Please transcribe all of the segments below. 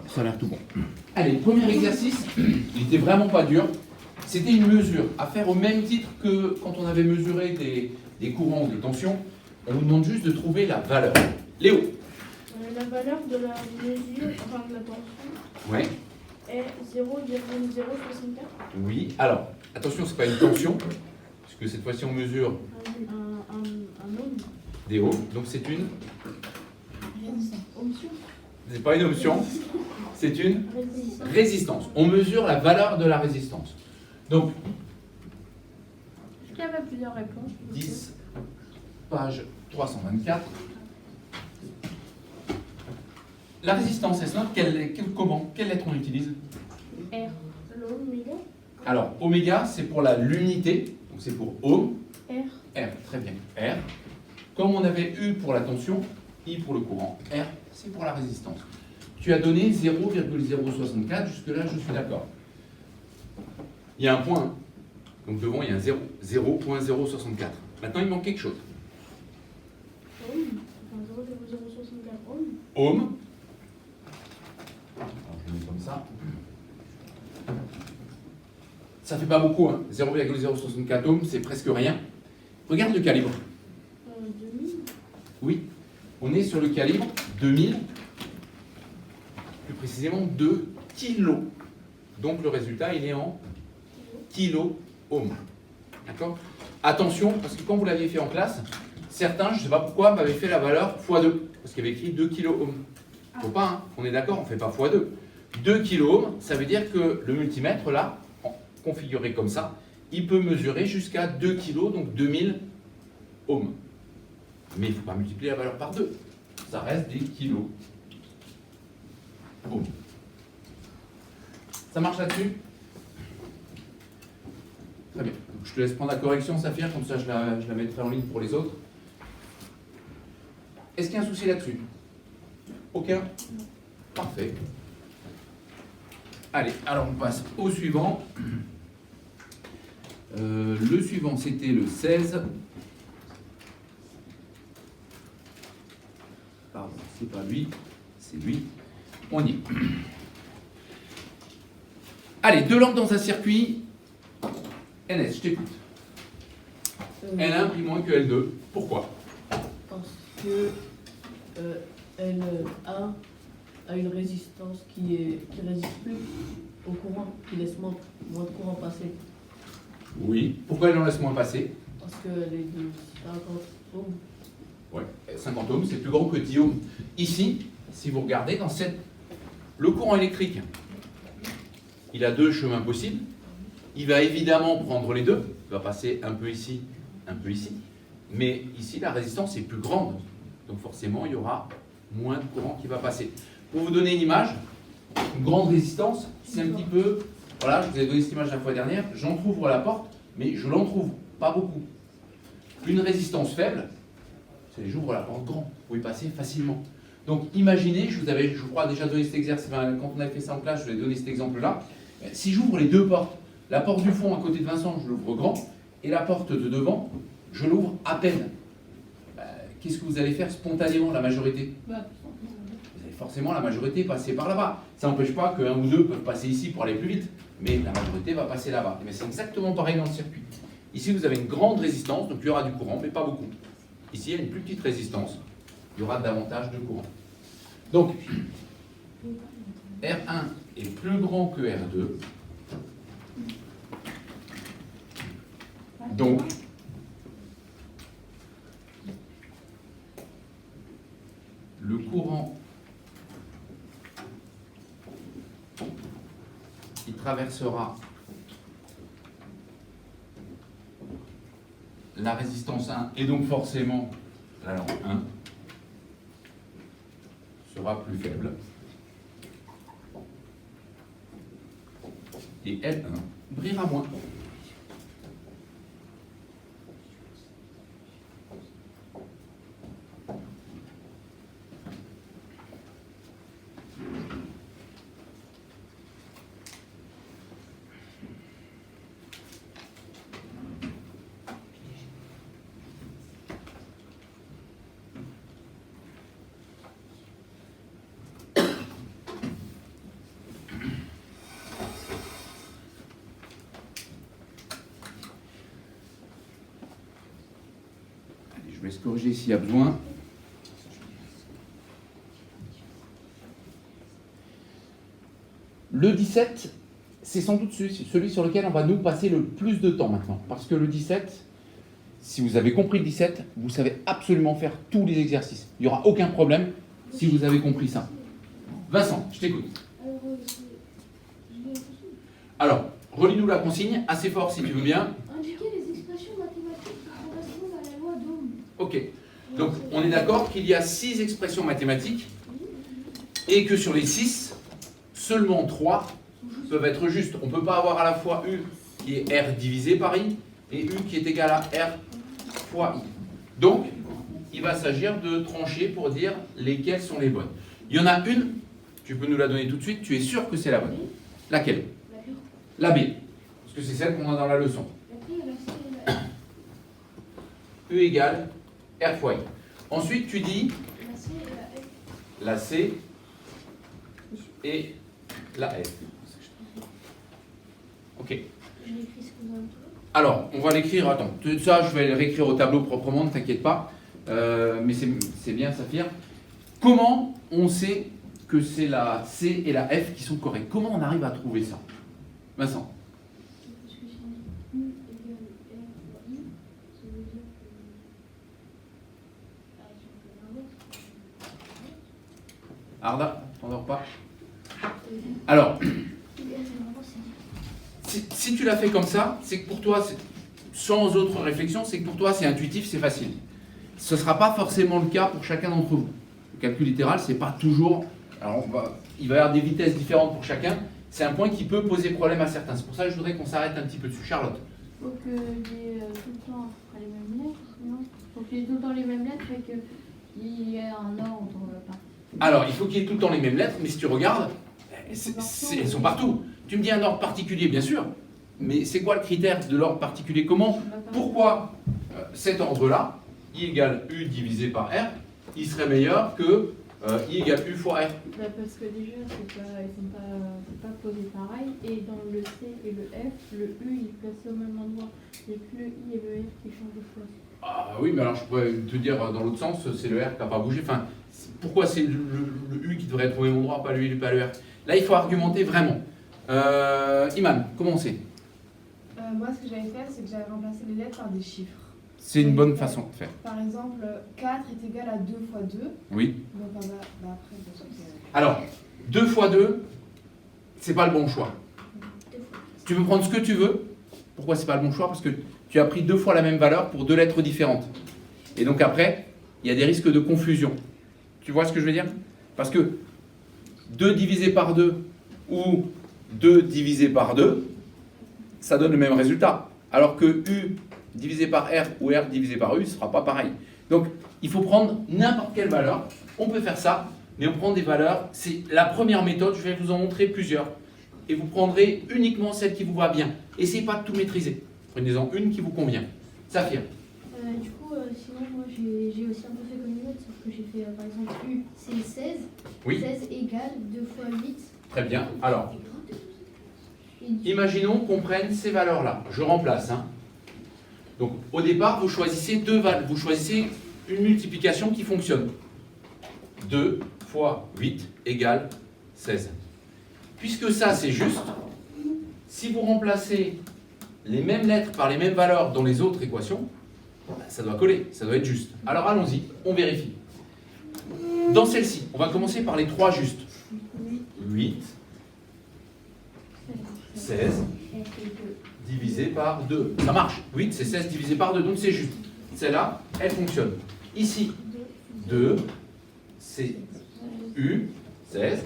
ça a l'air tout bon. Allez, premier exercice, il était vraiment pas dur. C'était une mesure à faire au même titre que quand on avait mesuré des courants ou des tensions. On nous demande juste de trouver la valeur. Léo. La valeur de la mesure, enfin de la tension, Oui. est 0,064. Oui. Alors, attention, c'est pas une tension, puisque cette fois-ci on mesure Un ohm. des ohms. Donc c'est une. Option. C'est pas une option, c'est une Résistance. résistance. On mesure la valeur de la résistance. Donc, Est-ce qu'il y avait plusieurs réponses? 10, page 324. La résistance, elle se note comment? Quelle lettre on utilise? R. L'oméga. Alors, oméga, c'est pour l'unité, donc c'est pour ohm. R. R, très bien. R. Comme on avait U pour la tension, I pour le courant. R, c'est pour la résistance. Tu as donné 0,064, jusque-là, je suis d'accord. Il y a un point, hein. Donc devant, il y a un 0, 0.064. Maintenant, il manque quelque chose. Ohm. Enfin 0,064 ohm. Ohm. Alors, je le mets comme ça. Ça fait pas beaucoup, hein. 0,064 ohms, c'est presque rien. Regarde le calibre. 2000. Oui, on est sur le calibre 2000, plus précisément 2 kilos. Donc le résultat, il est en kilo ohm. D'accord? Attention, parce que quand vous l'aviez fait en classe, certains, je ne sais pas pourquoi, m'avaient fait la valeur x2, parce qu'il y avait écrit 2 kilo ohm. Faut pas, hein, on est d'accord, on ne fait pas x2. 2 kilo ohm, ça veut dire que le multimètre, là, configuré comme ça, il peut mesurer jusqu'à 2 kilos, donc 2000 ohms. Mais il ne faut pas multiplier la valeur par 2. Ça reste des kilos ohms. Ça marche là-dessus? Très bien. Donc, je te laisse prendre la correction, Saphir, comme ça je la mettrai en ligne pour les autres. Est-ce qu'il y a un souci là-dessus? Aucun? Parfait. Allez, alors on passe au suivant. Le suivant, c'était le 16. Pardon, c'est pas lui, c'est lui. On y est. Allez, deux lampes dans un circuit. NS, je t'écoute. L1 plus moins que L2. Pourquoi? Parce que L1 a une résistance qui résiste plus au courant, qui laisse moins de courant passer. Oui. Pourquoi elle en laisse moins passer? Parce qu'elle est de 50 ohms. Ouais, 50 ohms, c'est plus grand que 10 ohms. Ici, si vous regardez, le courant électrique, il a deux chemins possibles. Il va évidemment prendre les deux. Il va passer un peu ici, un peu ici. Mais ici, la résistance est plus grande. Donc forcément, il y aura moins de courant qui va passer. Pour vous donner une image, une grande résistance, c'est un petit peu... Voilà, je vous ai donné cette image la fois dernière. J'entrouvre la porte, mais je l'entrouvre pas beaucoup. Une résistance faible, c'est j'ouvre la porte grand. Vous pouvez passer facilement. Donc imaginez, je vous avais, je crois, déjà donné cet exercice, quand on avait fait ça en classe, je vous ai donné cet exemple-là. Si j'ouvre les deux portes, la porte du fond à côté de Vincent, je l'ouvre grand, et la porte de devant, je l'ouvre à peine. Qu'est-ce que vous allez faire spontanément, la majorité? Vous allez forcément, la majorité, passer par là-bas. Ça n'empêche pas qu'un ou deux peuvent passer ici pour aller plus vite, mais la majorité va passer là-bas. Mais c'est exactement pareil dans le circuit. Ici, vous avez une grande résistance, donc il y aura du courant, mais pas beaucoup. Ici, il y a une plus petite résistance, il y aura davantage de courant. Donc, R1 est plus grand que R2. Donc, le courant qui traversera la résistance 1 et donc forcément la lampe 1 sera plus faible. Et L1 brillera moins. vais se corriger s'il y a besoin. Le 17, c'est sans doute celui sur lequel on va nous passer le plus de temps maintenant. Parce que le 17, si vous avez compris le 17, vous savez absolument faire tous les exercices. Il n'y aura aucun problème si vous avez compris ça. Vincent, je t'écoute. Alors, relis-nous la consigne, assez fort si tu veux bien. Indiquer les expressions mathématiques qui correspondent à la loi d'Ohm. Ok. Donc, on est d'accord qu'il y a 6 expressions mathématiques et que sur les 6, seulement 3 peuvent être justes. On ne peut pas avoir à la fois U qui est R divisé par I et U qui est égal à R fois I. Donc, il va s'agir de trancher pour dire lesquelles sont les bonnes. Il y en a une, tu peux nous la donner tout de suite, tu es sûr que c'est la bonne. Laquelle? La B. Parce que c'est celle qu'on a dans la leçon. U égale R fois I. Ensuite, tu dis la C et la F. Ok. Alors, on va l'écrire, attends, ça je vais le réécrire au tableau proprement, ne t'inquiète pas. Mais c'est bien, Saphir. Comment on sait que c'est la C et la F qui sont correctes? Comment on arrive à trouver ça? Vincent? Parce que si U égale R fois I, ça veut dire que... Par exemple, l'inverse. Arda, t'endors pas? Alors, si tu l'as fait comme ça, c'est que pour toi, sans autre réflexion, c'est que pour toi c'est intuitif, c'est facile. Ce ne sera pas forcément le cas pour chacun d'entre vous. Le calcul littéral, c'est pas toujours... Alors, il va y avoir des vitesses différentes pour chacun. C'est un point qui peut poser problème à certains. C'est pour ça que je voudrais qu'on s'arrête un petit peu dessus. Charlotte? Il faut qu'il y ait tout le temps les mêmes lettres, non? Il faut qu'il y ait tout le temps les mêmes lettres et qu'il y ait un ordre par. Alors, il faut qu'il y ait tout le temps les mêmes lettres, mais si tu regardes, elles sont partout. Tu me dis un ordre particulier, bien sûr, mais c'est quoi le critère de l'ordre particulier? Comment? Pourquoi cet ordre-là, I égale U divisé par R, il serait meilleur que I égale U fois R? Parce que déjà, ils sont pas posés pareil, et dans le C et le F, le U il est placé au même endroit, et que le I et le F qui changent de place. Ah oui, mais alors je pourrais te dire dans l'autre sens, c'est le R qui n'a pas bougé. Enfin, pourquoi c'est le U qui devrait être au même endroit, pas le I, pas le R? Là, il faut argumenter vraiment. Iman, comment on sait? Moi, ce que j'allais faire, c'est que j'allais remplacer les lettres par des chiffres. C'est une bonne façon de faire. Par exemple, 4 est égal à 2 fois 2. Oui. Donc on va après, bien sûr, Alors, 2 fois 2, c'est pas le bon choix. Tu peux prendre ce que tu veux. Pourquoi c'est pas le bon choix? Parce que tu as pris 2 fois la même valeur pour 2 lettres différentes. Et donc après, il y a des risques de confusion. Tu vois ce que je veux dire? Parce que 2 divisé par 2 ou 2 divisé par 2, ça donne le même résultat. Alors que U divisé par R ou R divisé par U, ce ne sera pas pareil. Donc, il faut prendre n'importe quelle valeur. On peut faire ça, mais on prend des valeurs. C'est la première méthode, je vais vous en montrer plusieurs. Et vous prendrez uniquement celle qui vous va bien. Essayez pas de tout maîtriser. Prenez-en une qui vous convient. Saphir? Du coup, sinon, moi j'ai aussi un peu fait comme une autre, sauf que j'ai fait par exemple U, c'est 16. Oui. 16 égale 2 fois 8. Très bien. Alors, imaginons qu'on prenne ces valeurs-là. Je remplace. Donc, au départ, vous choisissez vous choisissez une multiplication qui fonctionne. 2 fois 8 égale 16. Puisque ça, c'est juste, si vous remplacez les mêmes lettres par les mêmes valeurs dans les autres équations, ça doit coller, ça doit être juste. Alors, allons-y, on vérifie. Dans celle-ci, on va commencer par les 3 justes. 8, 16, divisé par 2. Ça marche. 8, c'est 16 divisé par 2, donc c'est juste. Celle-là, elle fonctionne. Ici, 2, c'est U, 16,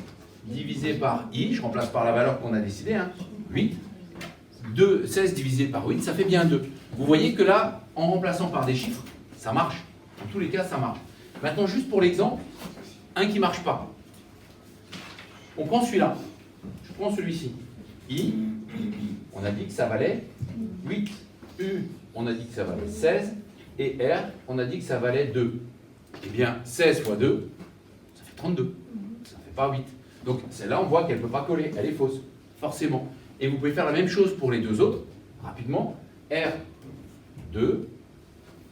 divisé par I, je remplace par la valeur qu'on a décidée, 8. 2, 16 divisé par 8, ça fait bien 2. Vous voyez que là, en remplaçant par des chiffres, ça marche. Dans tous les cas, ça marche. Maintenant, juste pour l'exemple, un qui ne marche pas. On prend celui-là. Je prends celui-ci. I, on a dit que ça valait 8. U, on a dit que ça valait 16. Et R, on a dit que ça valait 2. Eh bien, 16 fois 2, ça fait 32. Ça ne fait pas 8. Donc, celle-là, on voit qu'elle ne peut pas coller. Elle est fausse, forcément. Et vous pouvez faire la même chose pour les deux autres, rapidement. R, 2.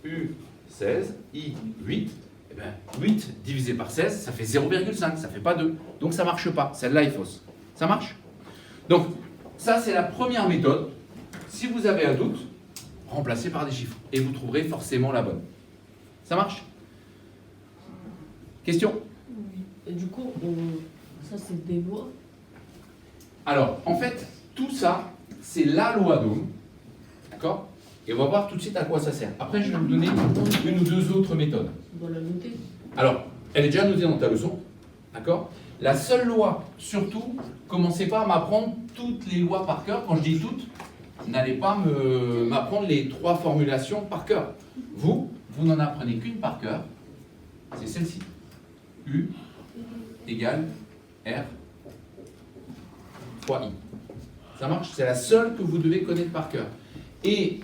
U, 16, I, 8. Eh bien, 8 divisé par 16, ça fait 0,5, ça ne fait pas 2. Donc ça ne marche pas. Celle-là est fausse. Ça marche? Donc, ça, c'est la première méthode. Si vous avez un doute, remplacez par des chiffres. Et vous trouverez forcément la bonne. Ça marche? Question? Et du coup, ça c'est des lois. Alors, en fait, tout ça, c'est la loi d'Ohm. D'accord? Et on va voir tout de suite à quoi ça sert. Après, je vais vous donner une ou deux autres méthodes. On doit la noter. Alors, elle est déjà notée dans ta leçon. D'accord? La seule loi, surtout, commencez pas à m'apprendre toutes les lois par cœur. Quand je dis toutes, n'allez pas m'apprendre les 3 formulations par cœur. Vous n'en apprenez qu'une par cœur. C'est celle-ci. U égale R fois I. Ça marche? C'est la seule que vous devez connaître par cœur. Et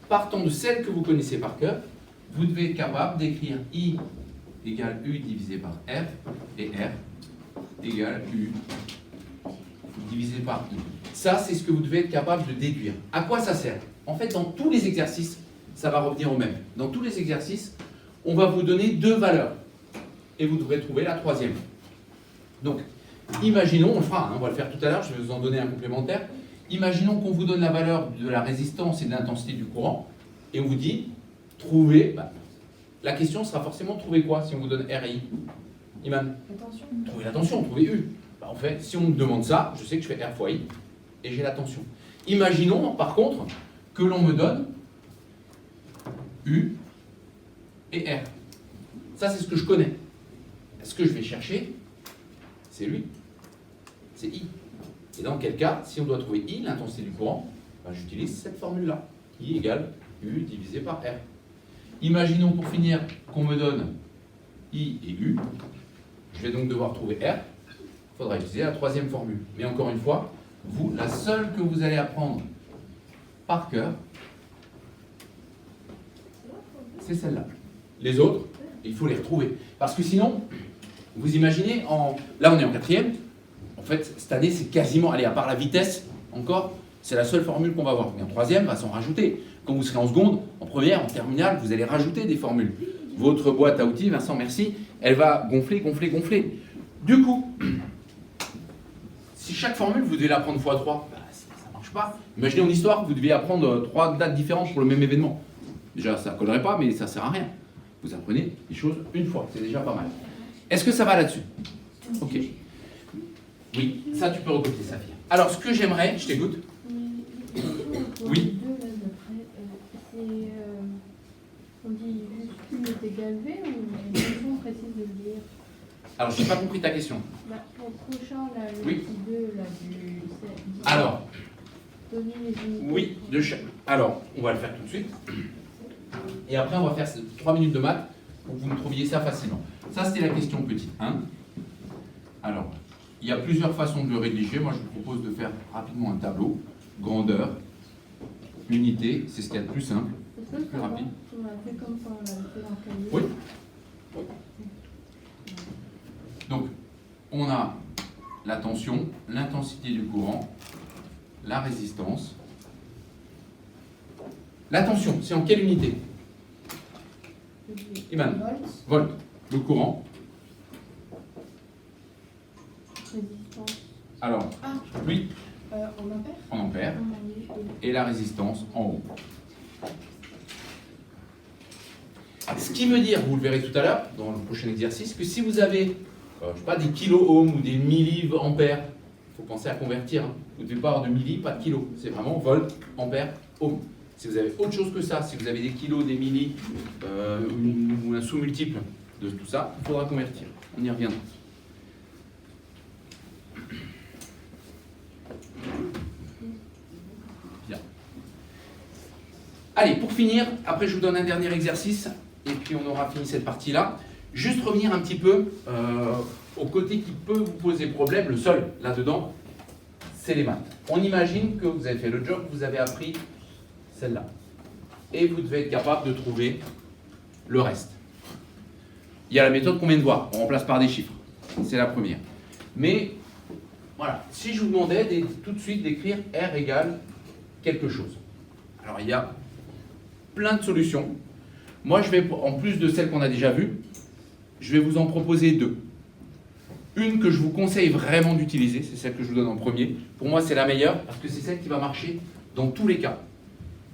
partant de celle que vous connaissez par cœur, vous devez être capable d'écrire I égale U divisé par R et R égale U divisé par I. Ça, c'est ce que vous devez être capable de déduire. À quoi ça sert? En fait, dans tous les exercices, ça va revenir au même. Dans tous les exercices, on va vous donner 2 valeurs. Et vous devrez trouver la 3e. Donc, imaginons, on le fera, hein, on va le faire tout à l'heure, je vais vous en donner un complémentaire. Imaginons qu'on vous donne la valeur de la résistance et de l'intensité du courant, et on vous dit, trouvez, la question sera forcément, trouver quoi si on vous donne R et I? Iman? La tension. Trouver la tension, trouver U. En fait, si on me demande ça, je sais que je fais R fois I, et j'ai la tension. Imaginons, par contre, que l'on me donne U et R. Ça, c'est ce que je connais. Ce que je vais chercher, c'est lui. C'est I. Et dans quel cas, si on doit trouver I, l'intensité du courant, j'utilise cette formule-là. I égale U divisé par R. Imaginons pour finir qu'on me donne I et U. Je vais donc devoir trouver R. Il faudra utiliser la 3e formule. Mais encore une fois, vous, la seule que vous allez apprendre par cœur, c'est celle-là. Les autres, il faut les retrouver. Parce que sinon, vous imaginez, là on est en 4e, en fait, cette année c'est quasiment, allez, à part la vitesse, encore, c'est la seule formule qu'on va avoir. Mais en 3e, va s'en rajouter. Quand vous serez en seconde, en première, en terminale, vous allez rajouter des formules. Votre boîte à outils, Vincent, merci, elle va gonfler, gonfler, gonfler. Du coup, si chaque formule, vous devez l'apprendre x3, ça ne marche pas. Imaginez en histoire, vous deviez apprendre 3 dates différentes pour le même événement. Déjà, ça ne collerait pas, mais ça ne sert à rien. Vous apprenez les choses une fois, c'est déjà pas mal. Est-ce que ça va là-dessus? Ok. Oui, ça tu peux recopier, Safia. Alors, ce que j'aimerais, je t'écoute. Oui. On dit juste Q est égal V ou une notion précise de le dire? Alors, je n'ai pas compris ta question. Pour le prochain, là, le Oui. petit 2 là, du Alors, donner les unités. oui, alors, on va le faire tout de suite. Et après, on va faire 3 minutes de maths pour que vous me trouviez ça facilement. Ça, c'était la question petite 1. Alors, il y a plusieurs façons de le rédiger. Moi, je vous propose de faire rapidement un tableau. Grandeur, unité, c'est ce qu'il y a de plus simple. Est-ce que Plus ça va? rapide. On l'a fait comme ça, on l'a fait dans le cahier. Oui. Donc, on a la tension, l'intensité du courant, la résistance. La tension, c'est en quelle unité? Iman? Volt. Volt. Le courant. Résistance. Alors, Ah. lui, En ampère. en ampères. Et la résistance en ohm. Ce qui veut dire, vous le verrez tout à l'heure, dans le prochain exercice, que si vous avez, je sais pas, des kilo-ohms ou des milliampères, il faut penser à convertir. Hein. Vous ne devez pas avoir de milli, pas de kilo. C'est vraiment volt, ampère, ohm. Si vous avez autre chose que ça, si vous avez des kilos, des millis, ou un sous-multiple de tout ça, il faudra convertir. On y reviendra. Bien. Allez, pour finir, après je vous donne un dernier exercice, et puis on aura fini cette partie-là. Juste revenir un petit peu au côté qui peut vous poser problème, le seul là-dedans, c'est les maths. On imagine que vous avez fait le job, vous avez appris celle-là. Et vous devez être capable de trouver le reste. Il y a la méthode qu'on vient de voir, on remplace par des chiffres. C'est la première. Mais, voilà, si je vous demandais tout de suite d'écrire R égale quelque chose. Alors, il y a plein de solutions. Moi, je vais, en plus de celles qu'on a déjà vues, je vais vous en proposer deux. Une que je vous conseille vraiment d'utiliser, c'est celle que je vous donne en premier. Pour moi, c'est la meilleure parce que c'est celle qui va marcher dans tous les cas.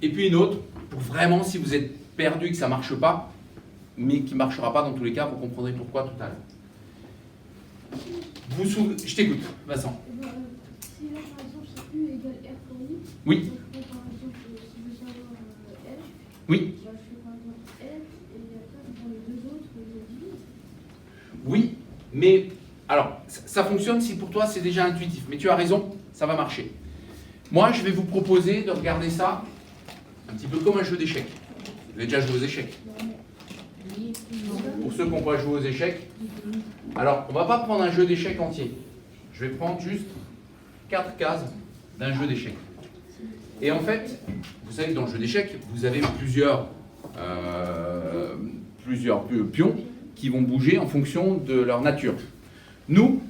Et puis une autre, pour vraiment, si vous êtes perdu et que ça ne marche pas, mais qui ne marchera pas dans tous les cas, vous comprendrez pourquoi tout à l'heure. Je t'écoute, Vincent. Si là par exemple c'est U égale R pour I, Oui, donc je prends par exemple si je veux savoir F, oui, bah, je fais par exemple F et après je prends les deux autres et je les divise. oui, mais alors, ça fonctionne si pour toi c'est déjà intuitif, mais tu as raison, ça va marcher. Moi, je vais vous proposer de regarder ça un petit peu comme un jeu d'échecs. Vous avez déjà joué aux échecs. Pour ceux qui n'ont pas joué aux échecs, alors on ne va pas prendre un jeu d'échecs entier. Je vais prendre juste 4 cases d'un jeu d'échecs. Et en fait, vous savez que dans le jeu d'échecs, vous avez plusieurs pions qui vont bouger en fonction de leur nature. Nous,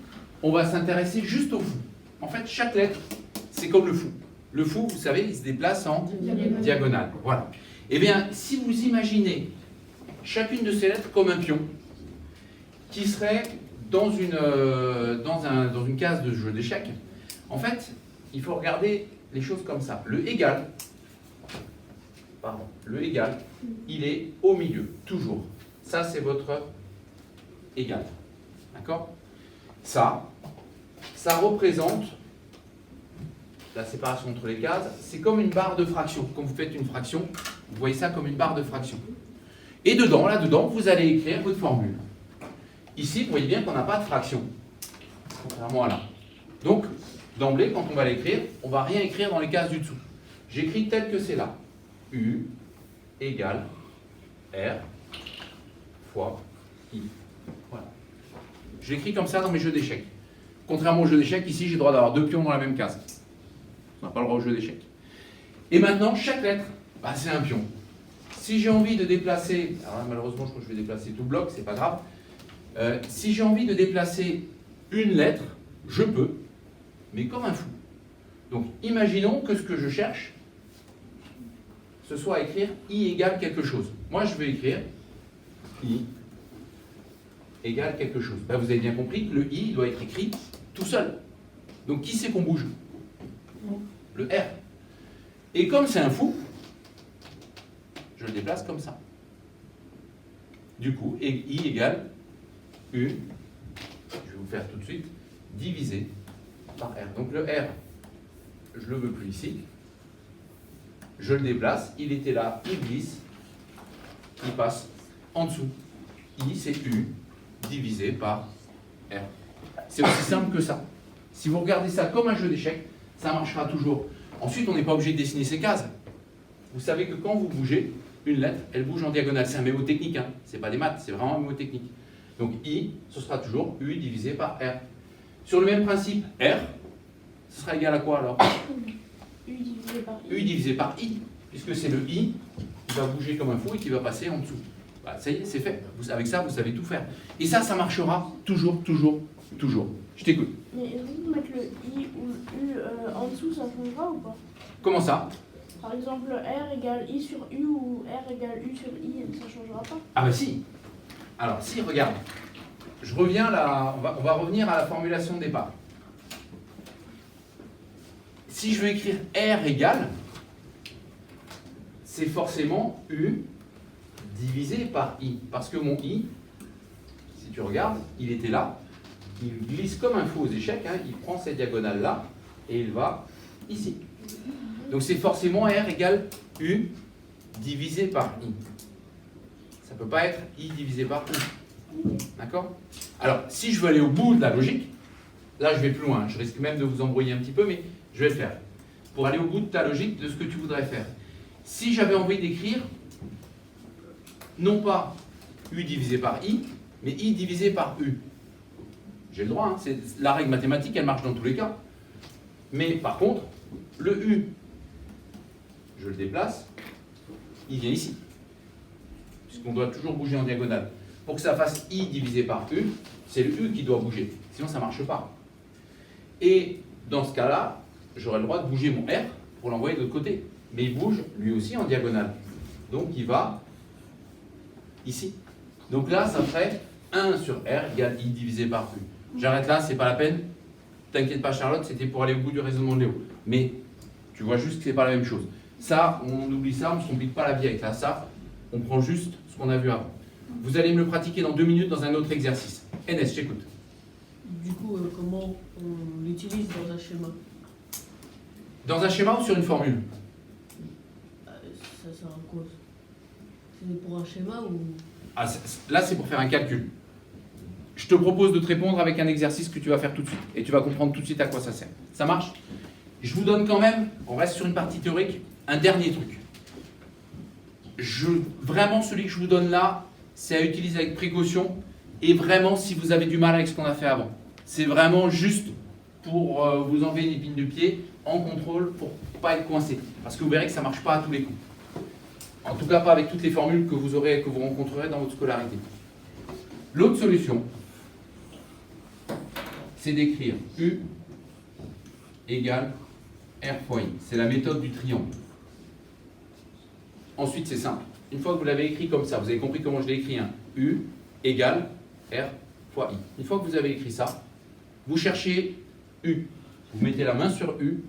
on va s'intéresser juste au fou. En fait, chaque lettre, c'est comme le fou. Le fou, vous savez, il se déplace en diagonale. Voilà. Eh bien, si vous imaginez chacune de ces lettres comme un pion qui serait dans une case de jeu d'échecs, en fait, il faut regarder les choses comme ça. Le égal, il est au milieu, toujours. Ça, c'est votre égal. D'accord ? Ça représente la séparation entre les cases. C'est comme une barre de fraction. Quand vous faites une fraction, vous voyez ça comme une barre de fraction. Et dedans, là-dedans, vous allez écrire votre formule. Ici, vous voyez bien qu'on n'a pas de fraction, contrairement à là. Donc, d'emblée, quand on va l'écrire, on ne va rien écrire dans les cases du dessous. J'écris tel que c'est là. U égale R fois I. Voilà. Je l'écris comme ça dans mes jeux d'échecs. Contrairement aux jeux d'échecs, ici, j'ai le droit d'avoir deux pions dans la même case. On n'a pas le droit au jeu d'échecs. Et maintenant, chaque lettre, c'est un pion. Si j'ai envie de déplacer, alors là, malheureusement, je crois que je vais déplacer tout le bloc, c'est pas grave. Si j'ai envie de déplacer une lettre, je peux, mais comme un fou. Donc, imaginons que ce que je cherche, ce soit à écrire I égale quelque chose. Moi, je vais écrire I égale quelque chose. Là, vous avez bien compris que le I doit être écrit tout seul. Donc, qui c'est qu'on bouge? Le R. Et comme c'est un fou, je le déplace comme ça. Du coup, I égale U, je vais vous faire tout de suite, divisé par R. Donc le R, je ne le veux plus ici. Je le déplace, il était là, il glisse, il passe en dessous. I, c'est U, divisé par R. C'est aussi simple que ça. Si vous regardez ça comme un jeu d'échecs, ça marchera toujours. Ensuite, on n'est pas obligé de dessiner ces cases. Vous savez que quand vous bougez, une lettre, elle bouge en diagonale. C'est un mémotechnique, hein. Ce n'est pas des maths, c'est vraiment un mémotechnique. Donc I, ce sera toujours U divisé par R. Sur le même principe, R, ce sera égal à quoi alors? U divisé par I. U divisé par I, puisque c'est le I qui va bouger comme un fou et qui va passer en dessous. Ça y est, c'est fait. Avec ça, vous savez tout faire. Et ça marchera toujours, toujours, toujours. Je t'écoute. Mais est-ce que vous mettre le I ou le U en dessous, ça changera ou pas? Comment ça? Par exemple, R égale I sur U ou R égale U sur I, ça changera pas? Ah bah si. Alors si, regarde. Je reviens là, on va revenir à la formulation de départ. Si je veux écrire R égale, c'est forcément U divisé par I. Parce que mon I, si tu regardes, il était là, il glisse comme un fou aux échecs, hein, il prend cette diagonale-là et il va ici. Donc c'est forcément R égale U divisé par I. Ça ne peut pas être I divisé par U. D'accord? Alors, si je veux aller au bout de la logique, là je vais plus loin, je risque même de vous embrouiller un petit peu, mais je vais le faire. Pour aller au bout de ta logique, de ce que tu voudrais faire. Si j'avais envie d'écrire, non pas U divisé par I, mais I divisé par U. J'ai le droit, hein, la règle mathématique, elle marche dans tous les cas. Mais par contre, le U, je le déplace, il vient ici. Puisqu'on doit toujours bouger en diagonale. Pour que ça fasse I divisé par U, c'est le U qui doit bouger. Sinon, ça ne marche pas. Et dans ce cas-là, j'aurai le droit de bouger mon R pour l'envoyer de l'autre côté. Mais il bouge lui aussi en diagonale. Donc il va ici. Donc là, ça ferait 1 sur R égale I divisé par U. J'arrête là, c'est pas la peine. T'inquiète pas Charlotte, c'était pour aller au bout du raisonnement de Léo. Mais tu vois juste que c'est pas la même chose. Ça, on oublie ça, on ne se complique pas la vie avec ça. On prend juste ce qu'on a vu avant. Vous allez me le pratiquer dans 2 minutes dans un autre exercice. NS, j'écoute. Du coup, comment on l'utilise dans un schéma? Dans un schéma ou sur une formule? Ça sert à quoi? C'est pour un schéma ou... Ah, là, c'est pour faire un calcul. Je te propose de te répondre avec un exercice que tu vas faire tout de suite. Et tu vas comprendre tout de suite à quoi ça sert. Ça marche? Je vous donne quand même, on reste sur une partie théorique, un dernier truc. Vraiment, celui que je vous donne là, c'est à utiliser avec précaution. Et vraiment, si vous avez du mal avec ce qu'on a fait avant. C'est vraiment juste pour vous enlever une épine du pied, en contrôle, pour ne pas être coincé. Parce que vous verrez que ça ne marche pas à tous les coups. En tout cas, pas avec toutes les formules que vous rencontrerez dans votre scolarité. L'autre solution, c'est d'écrire U égale R fois I. C'est la méthode du triangle. Ensuite, c'est simple. Une fois que vous l'avez écrit comme ça, vous avez compris comment je l'ai écrit, hein, U égale R fois I. Une fois que vous avez écrit ça, vous cherchez U. Vous mettez la main sur U,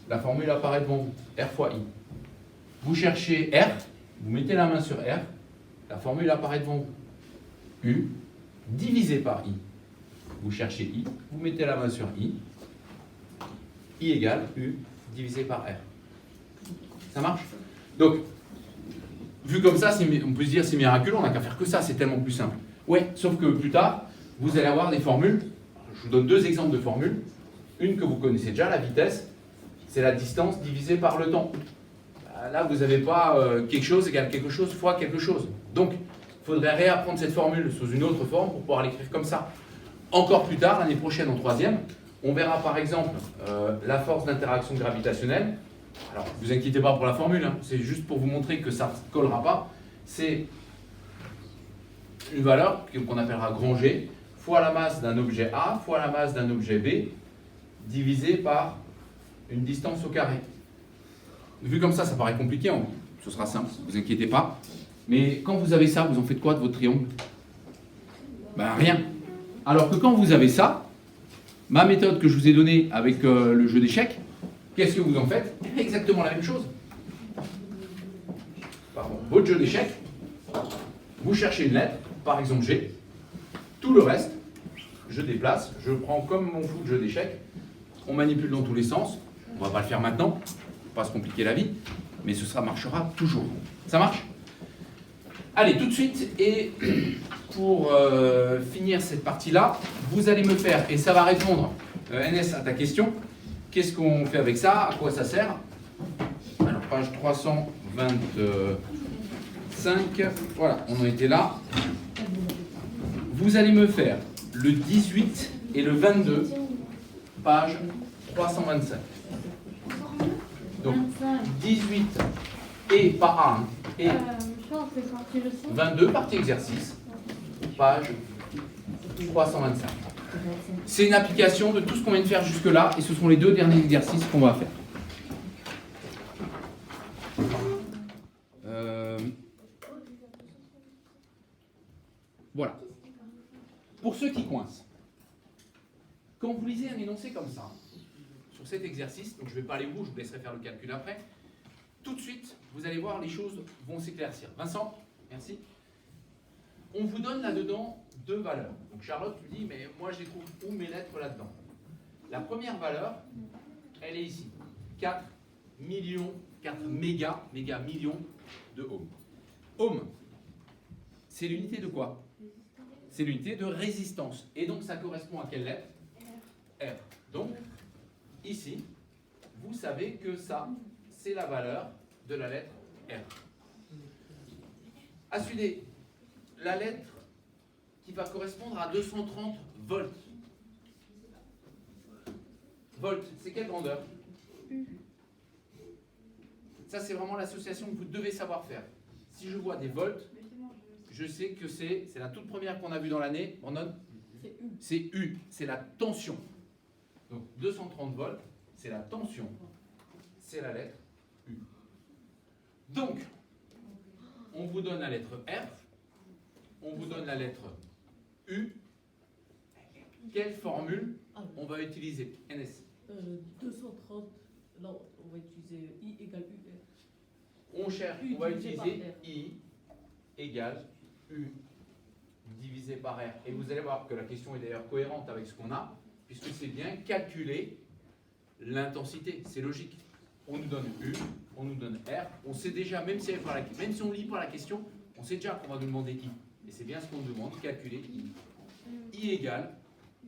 la formule apparaît devant vous, R fois I. Vous cherchez R, vous mettez la main sur R, la formule apparaît devant vous. U divisé par I. Vous cherchez I, vous mettez la main sur I. I égale U divisé par R. Ça marche? Donc, vu comme ça, on peut se dire c'est miraculeux, on n'a qu'à faire que ça, c'est tellement plus simple. Ouais, sauf que plus tard, vous allez avoir des formules. Je vous donne 2 exemples de formules. Une que vous connaissez déjà, la vitesse, c'est la distance divisée par le temps. Là, vous n'avez pas quelque chose égale quelque chose fois quelque chose. Donc, il faudrait réapprendre cette formule sous une autre forme pour pouvoir l'écrire comme ça. Encore plus tard, l'année prochaine, en 3e, on verra par exemple la force d'interaction gravitationnelle. Alors, ne vous inquiétez pas pour la formule, hein, c'est juste pour vous montrer que ça ne collera pas. C'est une valeur qu'on appellera grand G, fois la masse d'un objet A, fois la masse d'un objet B, divisé par une distance au carré. Vu comme ça paraît compliqué, ce sera simple, ne vous inquiétez pas. Mais quand vous avez ça, vous en faites quoi de votre triangle? Ben rien. Alors que quand vous avez ça, ma méthode que je vous ai donnée avec le jeu d'échecs, qu'est-ce que vous en faites? Exactement la même chose. Pardon, votre jeu d'échecs, vous cherchez une lettre, par exemple G, tout le reste, je déplace, je prends comme mon foot jeu d'échecs, on manipule dans tous les sens, on ne va pas le faire maintenant, pour ne pas se compliquer la vie, mais marchera toujours. Ça marche? Allez, tout de suite, et pour finir cette partie-là, vous allez me faire, et ça va répondre, NS, à ta question, qu'est-ce qu'on fait avec ça? À quoi ça sert? Alors, page 325, voilà, on en était là. Vous allez me faire le 18 et le 22, page 325. Donc, 18 et, pas A, hein, et 22, partie exercice, page 325. C'est une application de tout ce qu'on vient de faire jusque-là, et ce sont les 2 derniers exercices qu'on va faire. Voilà. Pour ceux qui coincent, quand vous lisez un énoncé comme ça, sur cet exercice, donc je ne vais pas aller au bout, je vous laisserai faire le calcul après, tout de suite, vous allez voir, les choses vont s'éclaircir. Vincent, merci. On vous donne là-dedans 2 valeurs. Donc Charlotte, tu dis, mais moi je les trouve où mes lettres là-dedans? La première valeur, elle est ici. 4 millions, 4 millions de ohms. Ohm, c'est l'unité de quoi? C'est l'unité de résistance. Et donc ça correspond à quelle lettre? R. Donc, ici, vous savez que ça, c'est la valeur de la lettre R. À suivre, la lettre qui va correspondre à 230 volts. Volt, c'est quelle grandeur? Ça, c'est vraiment l'association que vous devez savoir faire. Si je vois des volts, je sais que c'est la toute première qu'on a vue dans l'année. Brandon? C'est U, c'est la tension. Donc 230 volts, c'est la tension. C'est la lettre U. Donc, on vous donne la lettre R. on vous donne la lettre U, quelle formule on va utiliser? NS. 230, là on va utiliser I égale UR. On cherche, U on va divisé utiliser par R. I égale U divisé par R. Et vous allez voir que la question est d'ailleurs cohérente avec ce qu'on a, puisque c'est bien calculer l'intensité, c'est logique. On nous donne U, on nous donne R, on sait déjà, même si on lit par la question, on sait déjà qu'on va nous demander I. Et c'est bien ce qu'on nous demande, calculer I. I égale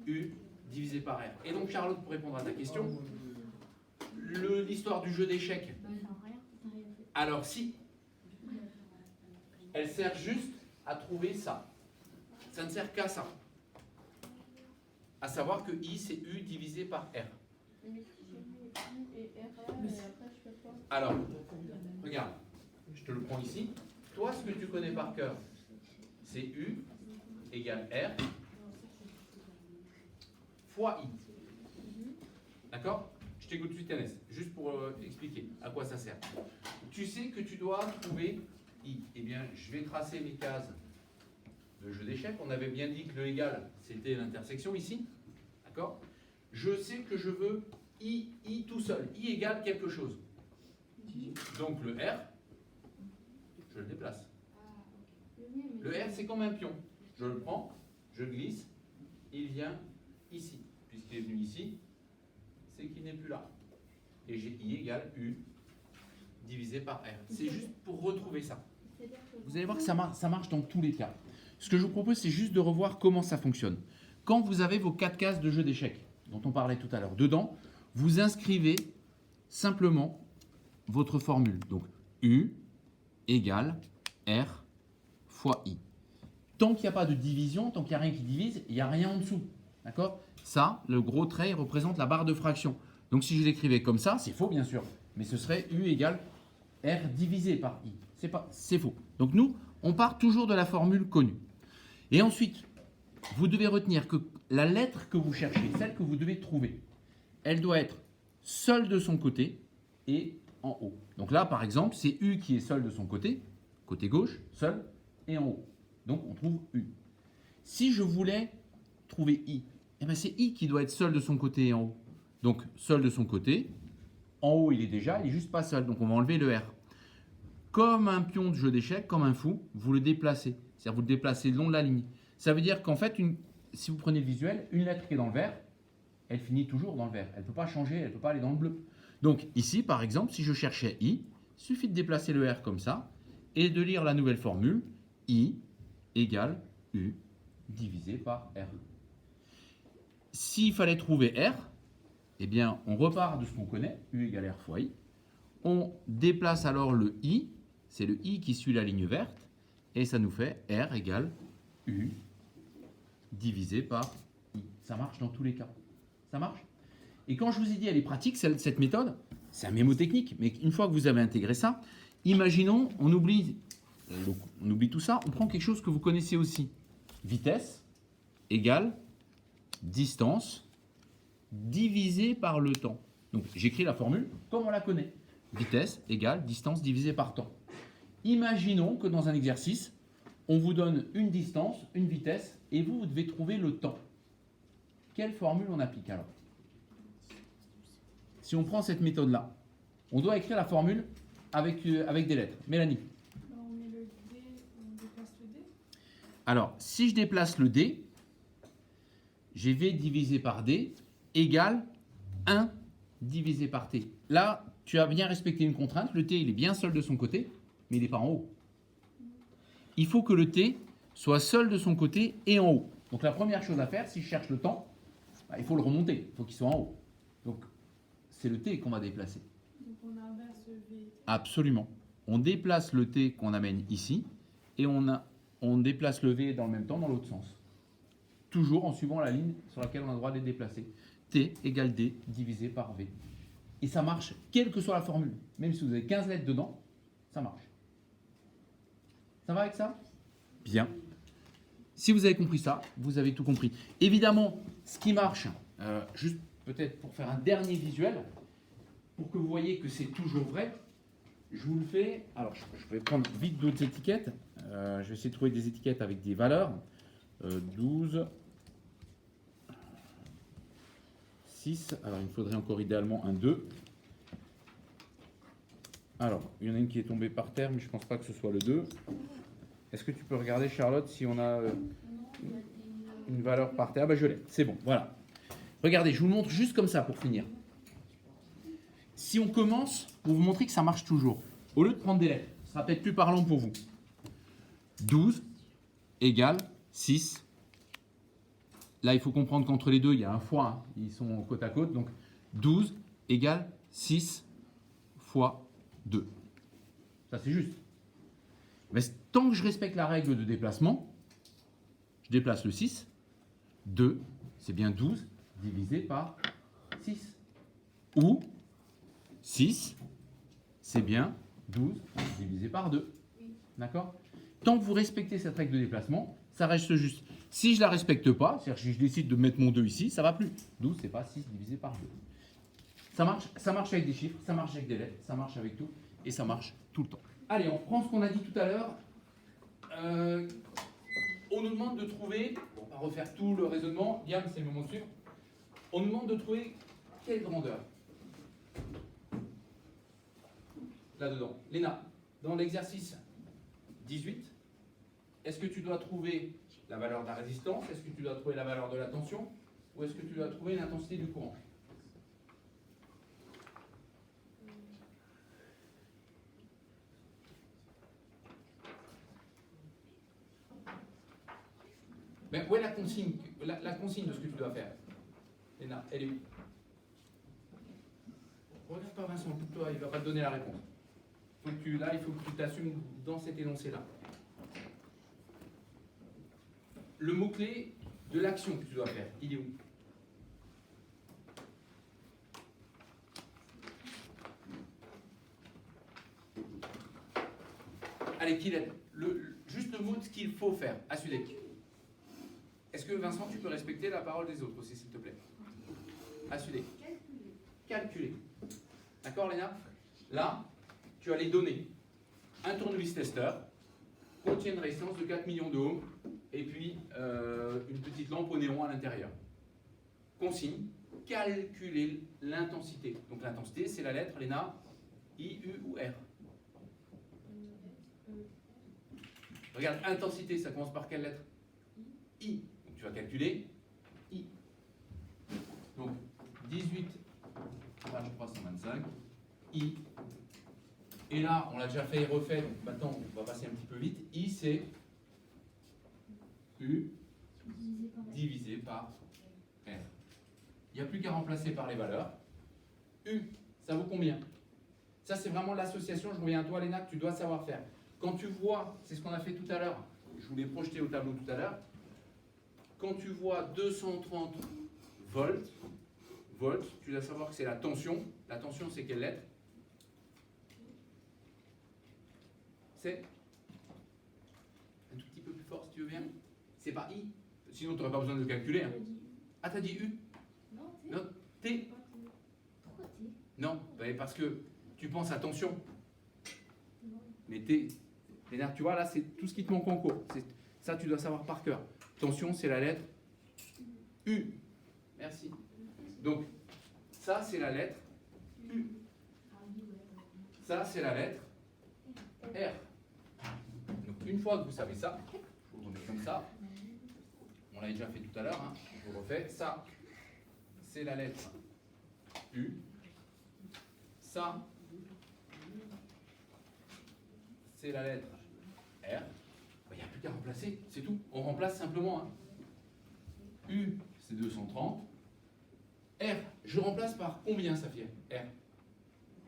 U divisé par R. Et donc Charlotte, pour répondre à ta question, l'histoire du jeu d'échecs, Bah, t'as rien fait. alors si, elle sert juste à trouver ça. Ça ne sert qu'à ça. À savoir que I, c'est U divisé par R. Mais si je mets U et RR, et après je fais quoi? Alors, regarde, je te le prends ici. Toi, ce que tu connais par cœur, c'est U égale R fois I. D'accord? Je t'écoute tout de suite, Ernest, juste pour expliquer à quoi ça sert. Tu sais que tu dois trouver I. Eh bien, je vais tracer mes cases de jeu d'échecs. On avait bien dit que le égal, c'était l'intersection ici. D'accord? Je sais que je veux I tout seul. I égale quelque chose. Donc le R, je le déplace. Le R, c'est comme un pion. Je le prends, je glisse, il vient ici. Puisqu'il est venu ici, c'est qu'il n'est plus là. Et j'ai I égale U divisé par R. C'est juste pour retrouver ça. Vous allez voir que ça marche dans tous les cas. Ce que je vous propose, c'est juste de revoir comment ça fonctionne. Quand vous avez vos 4 cases de jeu d'échecs, dont on parlait tout à l'heure, dedans, vous inscrivez simplement votre formule. Donc, U égale R fois I. Tant qu'il n'y a pas de division, tant qu'il n'y a rien qui divise, il n'y a rien en dessous. D'accord? Ça, le gros trait, représente la barre de fraction. Donc, si je l'écrivais comme ça, c'est faux, bien sûr, mais ce serait U égale R divisé par I. C'est faux. Donc, nous, on part toujours de la formule connue. Et ensuite, vous devez retenir que la lettre que vous cherchez, celle que vous devez trouver, elle doit être seule de son côté et en haut. Donc là, par exemple, c'est U qui est seul de son côté gauche, seul, et en haut. Donc on trouve U. Si je voulais trouver I, eh bien c'est I qui doit être seul de son côté et en haut. Donc seul de son côté, en haut il est juste pas seul, donc on va enlever le R. Comme un pion de jeu d'échecs, comme un fou, vous le déplacez. C'est-à-dire vous le déplacez le long de la ligne. Ça veut dire qu'en fait, si vous prenez le visuel, une lettre qui est dans le vert, elle finit toujours dans le vert. Elle ne peut pas changer, elle ne peut pas aller dans le bleu. Donc ici, par exemple, si je cherchais I, il suffit de déplacer le R comme ça et de lire la nouvelle formule, I égale U divisé par R. S'il fallait trouver R, eh bien, on repart de ce qu'on connaît, U égale R fois I. On déplace alors le I, c'est le I qui suit la ligne verte, et ça nous fait R égale U divisé par I. Ça marche dans tous les cas. Ça marche? Et quand je vous ai dit elle est pratique, cette méthode, c'est un mémotechnique, mais une fois que vous avez intégré ça, imaginons, on oublie tout ça, on prend quelque chose que vous connaissez aussi. Vitesse égale distance divisé par le temps. Donc j'écris la formule comme on la connaît. Vitesse égale distance divisé par temps. Imaginons que dans un exercice, on vous donne une distance, une vitesse, et vous devez trouver le temps. Quelle formule on applique alors? Si on prend cette méthode-là, on doit écrire la formule avec des lettres. Mélanie? On met le D, on déplace le D. Alors, si je déplace le D, j'ai V divisé par D égale 1 divisé par T. Là, tu as bien respecté une contrainte. Le T, il est bien seul de son côté, mais il n'est pas en haut. Il faut que le T soit seul de son côté et en haut. Donc la première chose à faire, si je cherche le temps, il faut le remonter. Il faut qu'il soit en haut. Donc c'est le T qu'on va déplacer. Donc on inverse V. Absolument. On déplace le T qu'on amène ici et on déplace le V dans le même temps dans l'autre sens. Toujours en suivant la ligne sur laquelle on a le droit de les déplacer. T égale D divisé par V. Et ça marche quelle que soit la formule. Même si vous avez 15 lettres dedans, ça marche. Ça va avec ça? Bien. Si vous avez compris ça, vous avez tout compris. Évidemment, ce qui marche, juste peut-être pour faire un dernier visuel, pour que vous voyez que c'est toujours vrai, je vous le fais. Alors, je vais prendre vite d'autres étiquettes. Je vais essayer de trouver des étiquettes avec des valeurs. 12, 6. Alors, il me faudrait encore idéalement un 2. Alors, il y en a une qui est tombée par terre, mais je ne pense pas que ce soit le 2. Est-ce que tu peux regarder, Charlotte, si on a une valeur par terre? Ah, bah, je l'ai. C'est bon, voilà. Regardez, je vous montre juste comme ça pour finir. Si on commence, pour vous montrer que ça marche toujours, au lieu de prendre des lettres, ce sera peut-être plus parlant pour vous. 12 égale 6. Là, il faut comprendre qu'entre les deux, il y a un fois, hein, ils sont côte à côte. Donc, 12 égale 6 fois 2. Ça, c'est juste. Mais tant que je respecte la règle de déplacement, je déplace le 6. 2, c'est bien 12 divisé par 6. Ou 6, c'est bien 12 divisé par 2. D'accord? Tant que vous respectez cette règle de déplacement, ça reste juste. Si je ne la respecte pas, c'est-à-dire que je décide de mettre mon 2 ici, ça ne va plus. 12, c'est pas 6 divisé par 2. Ça marche avec des chiffres, ça marche avec des lettres, ça marche avec tout, et ça marche tout le temps. Allez, on reprend ce qu'on a dit tout à l'heure. On nous demande de trouver, on va refaire tout le raisonnement, Diane, c'est le moment de suivre. On nous demande de trouver quelle grandeur? Là-dedans. Léna, dans l'exercice 18, est-ce que tu dois trouver la valeur de la résistance? Est-ce que tu dois trouver la valeur de la tension? Ou est-ce que tu dois trouver l'intensité du courant? Mais où est la consigne, la consigne de ce que tu dois faire? Léna, elle est où? Regarde pas Vincent, toi, il ne va pas te donner la réponse. Là, il faut que tu t'assumes dans cet énoncé-là. Le mot-clé de l'action que tu dois faire, il est où? Allez, juste le mot de ce qu'il faut faire, à Sudek. Est-ce que Vincent, tu peux respecter la parole des autres aussi, s'il te plaît? À Sudek. Calculer. D'accord, Léna? Là, tu as les données. Un tournevis tester contient une résistance de 4 millions d'ohms et puis une petite lampe au néon à l'intérieur. Consigne, calculer l'intensité. Donc l'intensité, c'est la lettre, Léna, I, U ou R. Regarde, intensité, ça commence par quelle lettre? I. Donc tu vas calculer I. Donc 18 page 325, I. Et là, on l'a déjà fait et refait, donc maintenant on va passer un petit peu vite. I, c'est U divisé par R. Il n'y a plus qu'à remplacer par les valeurs. U, ça vaut combien? Ça, c'est vraiment l'association, je reviens à toi, Léna, que tu dois savoir faire. Quand tu vois, c'est ce qu'on a fait tout à l'heure, je vous l'ai projeté au tableau tout à l'heure, quand tu vois 230 volts, tu dois savoir que c'est la tension. La tension, c'est quelle lettre? C'est un tout petit peu plus fort, si tu veux bien. C'est pas I. Sinon, tu n'aurais pas besoin de le calculer. Hein. Ah, t'as dit U? Non, T. Pourquoi T? Non, parce que tu penses à tension. Mais T. Lénard, tu vois, là, c'est tout ce qui te manque en cours. Ça, tu dois savoir par cœur. Tension, c'est la lettre U. Merci. Donc, ça, c'est la lettre U. Ça, c'est la lettre R. Donc, une fois que vous savez ça, je vous remets comme ça. On l'a déjà fait tout à l'heure. Hein. Je vous refais. Ça, c'est la lettre U. Ça, c'est la lettre R. Il n'y a plus qu'à remplacer, c'est tout. On remplace simplement. Hein. U, c'est 230. R, je remplace par combien, Safia? R.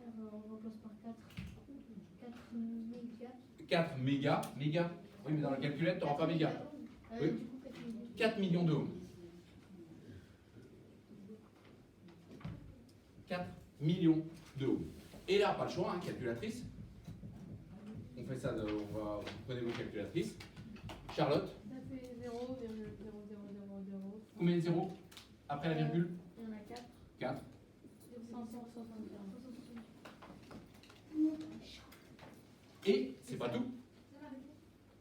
On remplace par 4. 4 mégas. 4 mégas. Mégas. Oui, mais dans la calculette, tu n'auras pas mégas. Oui. Du coup, 4 millions. 4 millions d'ohms. 4 millions d'ohms. Et là, pas le choix, hein, calculatrice. On fait ça, vous prenez vos calculatrices. Charlotte, Ça fait 0,0000. combien de zéros après la virgule? Il y en a 4. 4. 575. Et c'est pas tout.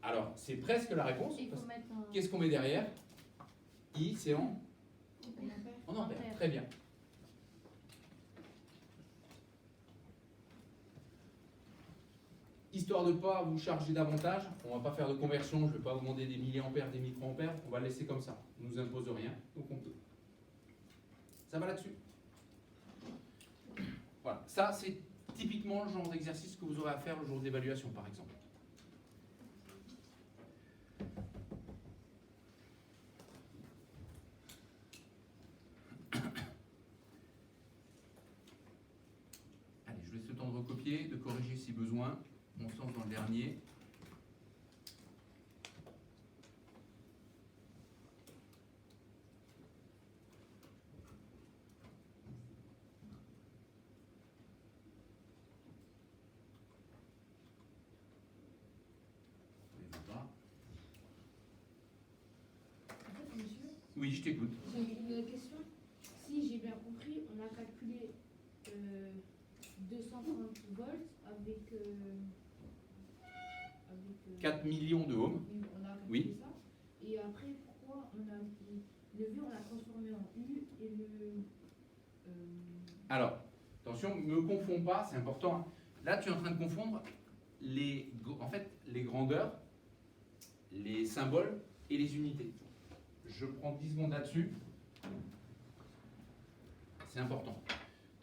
Alors, c'est presque la réponse. Il faut mettre un... Qu'est-ce qu'on met derrière? I, c'est en ampère. Ampère. Très bien. Histoire de ne pas vous charger davantage, on ne va pas faire de conversion, je ne vais pas vous demander des milliampères, des microampères, on va le laisser comme ça. On ne nous impose rien, donc on peut. Ça va là-dessus? Voilà, ça c'est typiquement le genre d'exercice que vous aurez à faire le jour d'évaluation par exemple. Allez, je vous laisse le temps de recopier, de corriger si besoin. On se lance dans le dernier. En fait, monsieur, Oui, je t'écoute. j'ai une question. Si j'ai bien compris, on a calculé 230 volts avec 4 millions de ohms. on a calculé Oui. ça. Et après, pourquoi on a le V, on l'a transformé en U et le. Alors, attention, ne me confonds pas, c'est important. Là, tu es en train de confondre les grandeurs, les symboles et les unités. Je prends 10 secondes là-dessus. C'est important.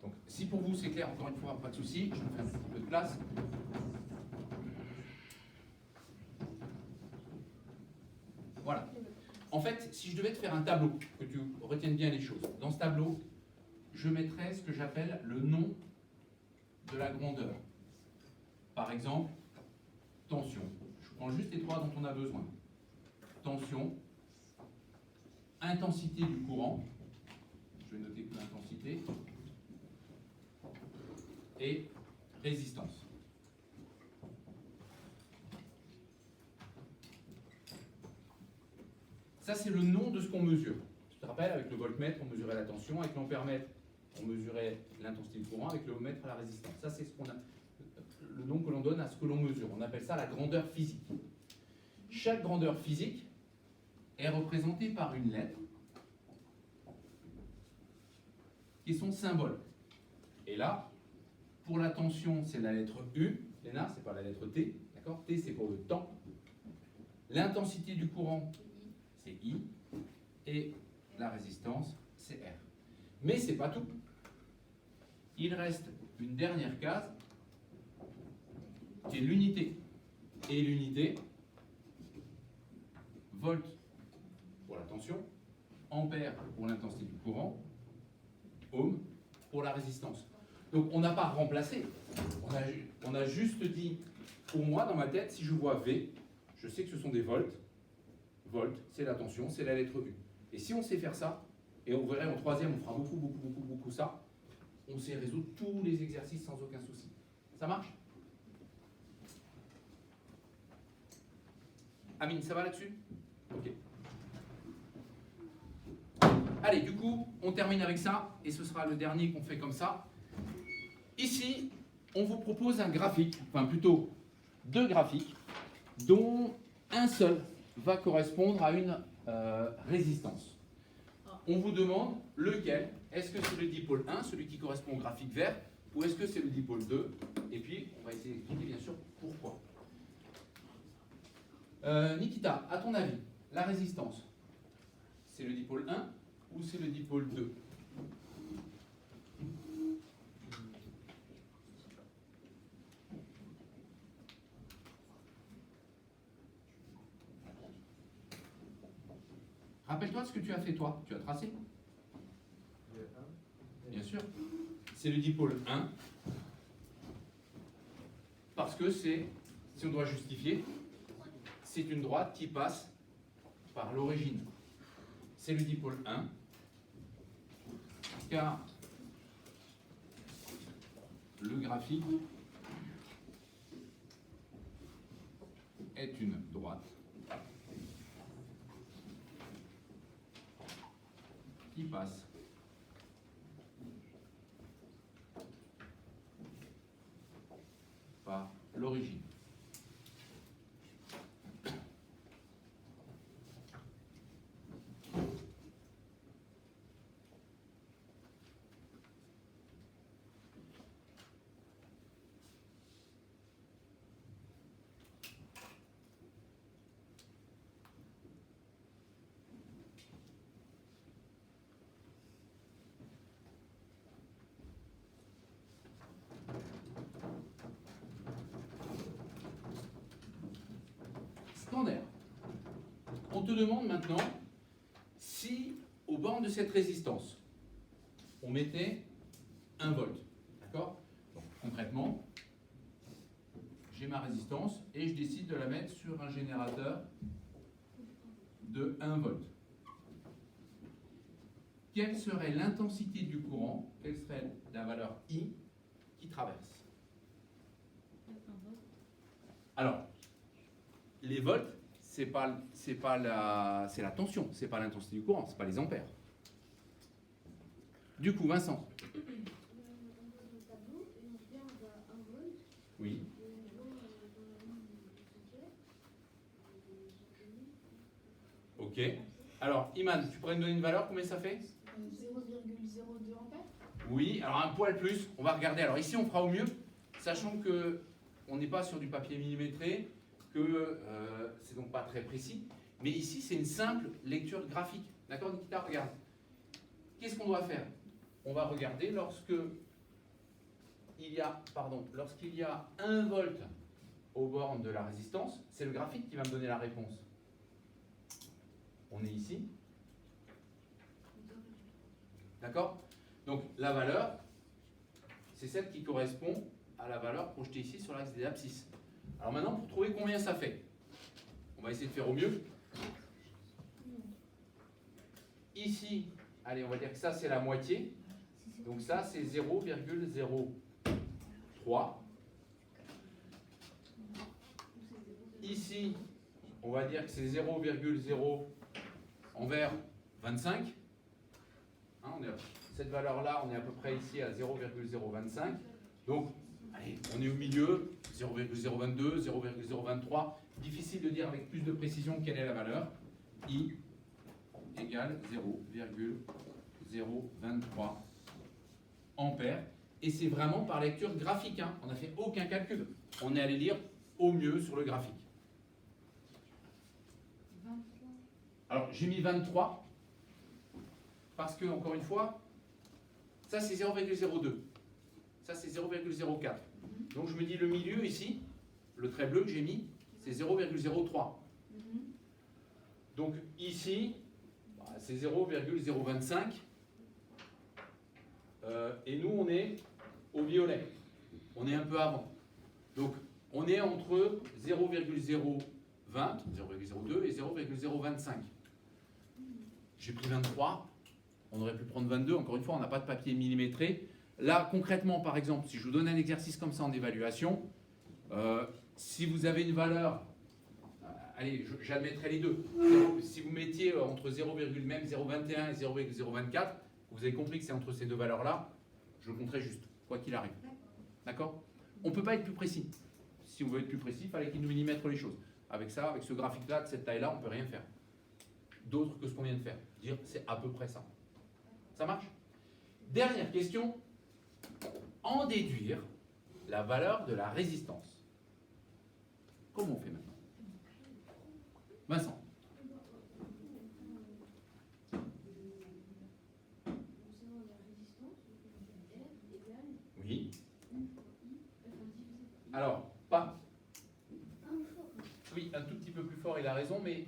Donc, si pour vous c'est clair, encore une fois, pas de souci, je me fais un petit peu de place. Voilà. En fait, si je devais te faire un tableau, que tu retiennes bien les choses, dans ce tableau, je mettrais ce que j'appelle le nom de la grandeur. Par exemple, tension. Je prends juste les trois dont on a besoin. Tension, intensité du courant, je vais noter que l'intensité, et résistance. Ça, c'est le nom de ce qu'on mesure. Tu te rappelles, avec le voltmètre, on mesurait la tension, avec l'ampèremètre, on mesurait l'intensité du courant, avec le ohmmètre, la résistance. Ça, c'est ce qu'on a, le nom que l'on donne à ce que l'on mesure. On appelle ça la grandeur physique. Chaque grandeur physique est représentée par une lettre qui est son symbole. Et là, pour la tension, c'est la lettre U. Léna, c'est pas la lettre T. D'accord? T, c'est pour le temps. L'intensité du courant, c'est I. Et la résistance, c'est R. Mais c'est pas tout. Il reste une dernière case qui est l'unité. Et l'unité, volt pour la tension, ampère pour l'intensité du courant, ohm pour la résistance. Donc on n'a pas remplacé, on a juste dit, pour moi dans ma tête, si je vois V, je sais que ce sont des volts. Volt, c'est la tension, c'est la lettre U. Et si on sait faire ça, et on verrait en troisième, on fera beaucoup ça, on sait résoudre tous les exercices sans aucun souci. Ça marche? Amine, ça va là-dessus? Ok. Allez, du coup, on termine avec ça, et ce sera le dernier qu'on fait comme ça. Ici, on vous propose un graphique, enfin plutôt deux graphiques, dont un seul va correspondre à une résistance. On vous demande lequel. Est-ce que c'est le dipôle 1, celui qui correspond au graphique vert, ou est-ce que c'est le dipôle 2? Et puis, on va essayer d'expliquer bien sûr pourquoi. Nikita, à ton avis, la résistance, c'est le dipôle 1 ou c'est le dipôle 2? Rappelle-toi ce que tu as fait toi. Tu as tracé? Bien sûr. C'est le dipôle 1. Parce que c'est, si on doit justifier, c'est une droite qui passe par l'origine. C'est le dipôle 1. Car le graphique est une droite qui passe par l'origine. te demande maintenant si, aux bornes de cette résistance, on mettait 1 volt. D'accord? Donc, concrètement, j'ai ma résistance et je décide de la mettre sur un générateur de 1 volt. Quelle serait l'intensité du courant? Quelle serait la valeur I qui traverse? Alors, les volts, c'est la tension, c'est pas l'intensité du courant, c'est pas les ampères. Du coup, Vincent. Oui. Ok. Alors, Iman, tu pourrais me donner une valeur, combien ça fait? 0,02 ampères. Oui, alors un poil plus, on va regarder. Alors ici, on fera au mieux, sachant que on n'est pas sur du papier millimétré, que c'est donc pas très précis. Mais ici, c'est une simple lecture graphique. D'accord, Nikita? Regarde. Qu'est-ce qu'on doit faire? On va regarder lorsqu'il y a 1 volt aux bornes de la résistance, c'est le graphique qui va me donner la réponse. On est ici. D'accord? Donc la valeur, c'est celle qui correspond à la valeur projetée ici sur l'axe des abscisses. Alors maintenant, pour trouver combien ça fait, on va essayer de faire au mieux. Ici, allez, on va dire que ça c'est la moitié. Donc ça c'est 0,03. Ici, on va dire que c'est 0,0 envers 25. Hein, cette valeur-là, on est à peu près ici à 0,025. Donc, allez, on est au milieu, 0,022, 0,023. Difficile de dire avec plus de précision quelle est la valeur. I égale 0,023 ampères. Et c'est vraiment par lecture graphique. Hein. On n'a fait aucun calcul. On est allé lire au mieux sur le graphique. 23. Alors, j'ai mis 23 parce que, encore une fois, ça c'est 0,02. Ça c'est 0,04. Donc, je me dis le milieu ici, le trait bleu que j'ai mis, c'est 0,03. Donc, ici, c'est 0,025. Et nous, on est au violet. On est un peu avant. Donc, on est entre 0,020, 0,02 et 0,025. J'ai pris 23. On aurait pu prendre 22. Encore une fois, on n'a pas de papier millimétré. Là, concrètement, par exemple, si je vous donne un exercice comme ça en évaluation, si vous avez une valeur, allez, j'admettrai les deux. Si vous mettiez entre 0,021 et 0,024, vous avez compris que c'est entre ces deux valeurs-là, je le compterai juste, quoi qu'il arrive. D'accord? On ne peut pas être plus précis. Si on veut être plus précis, il fallait qu'il nous millimètre les choses. Avec ça, avec ce graphique-là, de cette taille-là, on ne peut rien faire. D'autre que ce qu'on vient de faire. Dire, c'est à peu près ça. Ça marche? Dernière question. En déduire la valeur de la résistance. Comment on fait maintenant? Vincent. Oui. Alors, pas. Oui, un tout petit peu plus fort, il a raison, mais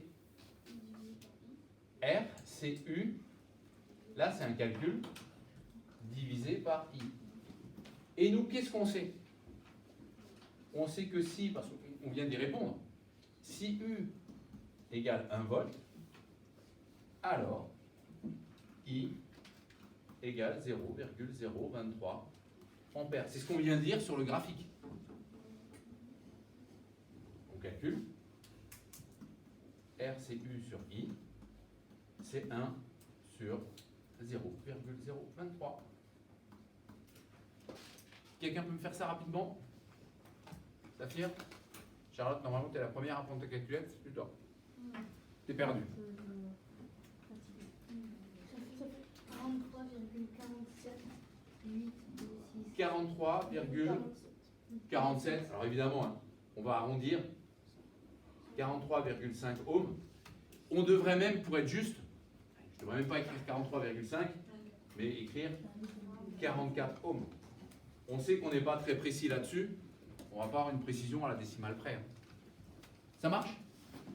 R, c'est U. Là, c'est un calcul divisé par I. Et nous, qu'est-ce qu'on sait? On sait que si, parce qu'on vient d'y répondre, si U égale 1 volt, alors I égale 0,023 ampères. C'est ce qu'on vient de dire sur le graphique. On calcule. R, c'est U sur I. C'est 1 sur 0,023. Quelqu'un peut me faire ça rapidement? Saphir? Charlotte, normalement, tu es la première à prendre ta calculette, c'est plus toi. T'es perdu. Ça fait 43,47, 8, 6. 43,47. Alors évidemment, hein, on va arrondir. 43,5 ohms. On devrait même, pour être juste, je ne devrais même pas écrire 43,5, mais écrire 44 ohms. On sait qu'on n'est pas très précis là-dessus. On va pas avoir une précision à la décimale près. Hein. Ça marche?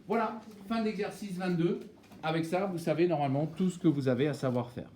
Voilà, fin de l'exercice 22. Avec ça, vous savez normalement tout ce que vous avez à savoir faire.